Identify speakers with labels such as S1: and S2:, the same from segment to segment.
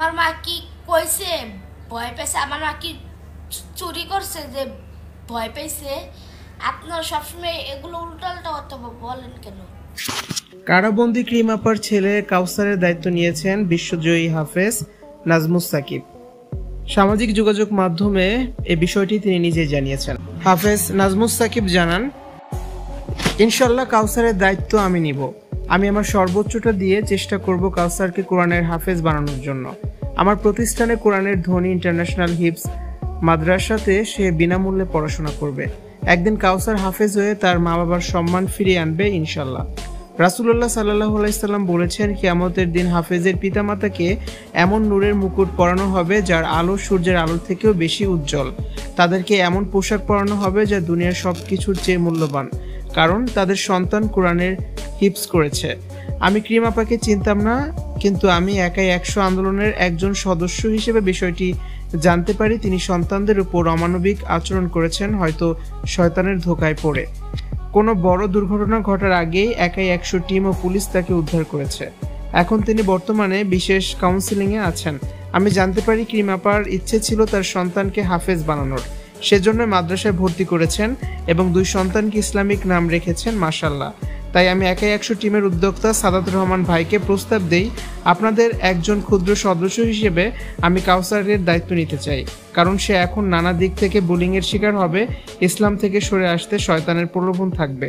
S1: আমার মা কি কইছে ভয় পেয়েছে, আমার মা কি চুরি করছে যে ভয় পেয়েছে? আপনারা সবসময় এগুলো উল্টাল্টা কথা বলেন কেন?
S2: কারাবন্দী ক্রিম আপার ছেলে কাউসারের দায়িত্ব নিয়েছেন বিশ্বজয়ী হাফেজ নাজমুস সাকিব। সামাজিক যোগাযোগ মাধ্যমে এ বিষয়টি তিনি নিজেই জানিয়েছেন। হাফেজ নাজমুস সাকিব জানান, ইনশাল্লাহ কাউসারের দায়িত্ব আমি নিব। আমি আমার সর্বোচ্চটা দিয়ে চেষ্টা করব কাউসারকে কোরআনের হাফেজ বানানোর জন্য। আমার প্রতিষ্ঠানে কোরআনের ধ্বনি ইন্টারন্যাশনাল হিফজ মাদ্রাসাতে সে বিনামূল্যে পড়াশোনা করবে। একদিন কাউসার হাফেজ হয়ে তার মা বাবার সম্মান ফিরিয়ে আনবে ইনশাল্লাহ। রাসূলুল্লাহ সাল্লাল্লাহু আলাইহি সাল্লাম বলেছেন, কিয়ামতের দিন হাফেজের পিতামাতাকে এমন নূরের মুকুট পরানো হবে যার আলো সূর্যের আলোর থেকেও বেশি উজ্জ্বল। তাদেরকে এমন পোশাক পরানো হবে যা দুনিয়ার সব কিছুর চেয়ে মূল্যবান, কারণ তাদের সন্তান কোরআনের হিফজ করেছে। আমি ক্রিম আপাকে চিনতাম না, কিন্তু আমি একাই 100 আন্দোলনের একজন সদস্য হিসেবে বিষয়টি জানতে পারি তিনি সন্তানদের উপর অমানবিক আচরণ করেছেন, হয়তো শয়তানের ধোঁকায় পড়ে। কোনো বড় দুর্ঘটনা ঘটার আগেই একাই 100 টিম ও পুলিশ তাকে উদ্ধার করেছে। এখন তিনি বর্তমানে বিশেষ কাউন্সিলিংয়ে আছেন। আমি জানতে পারি ক্রিম আপার ইচ্ছে ছিল তার সন্তানকে হাফেজ বানানোর, সেজন্য মাদ্রাসায় ভর্তি করেছেন এবং 2 সন্তানকে ইসলামিক নাম রেখেছেন মাশাআল্লাহ। তাই আমি একাই 100 টিমের উদ্যোক্তা সাদাত রহমান ভাইকে প্রস্তাব দেই, আপনাদের একজন ক্ষুদ্র সদস্য হিসেবে আমি কাউসারের দায়িত্ব নিতে চাই, কারণ সে এখন নানা দিক থেকে বুলিংয়ের শিকার হবে। ইসলাম থেকে সরে আসতে শয়তানের প্রলোভন থাকবে।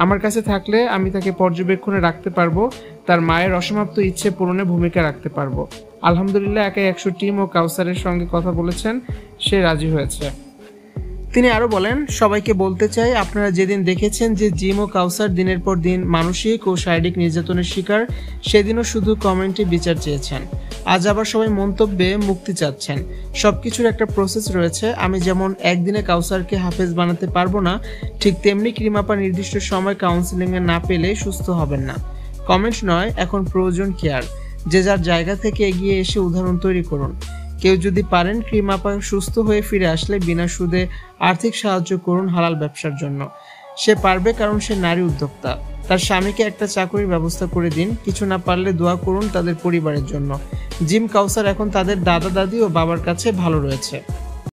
S2: আমার কাছে থাকলে আমি তাকে পর্যবেক্ষণে রাখতে পারবো, তার মায়ের অসমাপ্ত ইচ্ছে পূরণে ভূমিকা রাখতে পারবো। আলহামদুলিল্লাহ একাই 100 টিম ও কাউসারের সঙ্গে কথা বলেছেন, সে রাজি হয়েছে। তিনি আরো বলেন, সবাইকে বলতে চাই, আপনারা যেদিন দেখেছেন যে জিম ও কাউসার দিনের পর দিন মানসিক ও শারীরিক নির্যাতনের শিকার, সেদিনও শুধু কমেন্টে বিচার চেয়েছেন। আজ আবার সবাই মন্তব্যে মুক্তি চাচ্ছেন। সবকিছুর একটা প্রসেস রয়েছে। আমি যেমন একদিনে কাউসারকে হাফেজ বানাতে পারবো না, ঠিক তেমনি ক্রিম আপা নির্দিষ্ট সময় কাউন্সিলিংয়ে না পেলে সুস্থ হবেন না। কমেন্ট নয়, এখন প্রয়োজন কেয়ার। যে যার জায়গা থেকে এগিয়ে এসে উদাহরণ তৈরি করুন। কেউ যদি পারেন ক্রিম আপা সুস্থ হয়ে ফিরে আসলে বিনা সুদে আর্থিক সাহায্য করুন হালাল ব্যবসার জন্য। সে পারবে, কারণ সে নারী উদ্যোক্তা। তার স্বামীকে একটা চাকরির ব্যবস্থা করে দিন। কিছু না পারলে দোয়া করুন তাদের পরিবারের জন্য। জিম কাউসার এখন তাদের দাদা দাদি ও বাবার কাছে ভালো রয়েছে।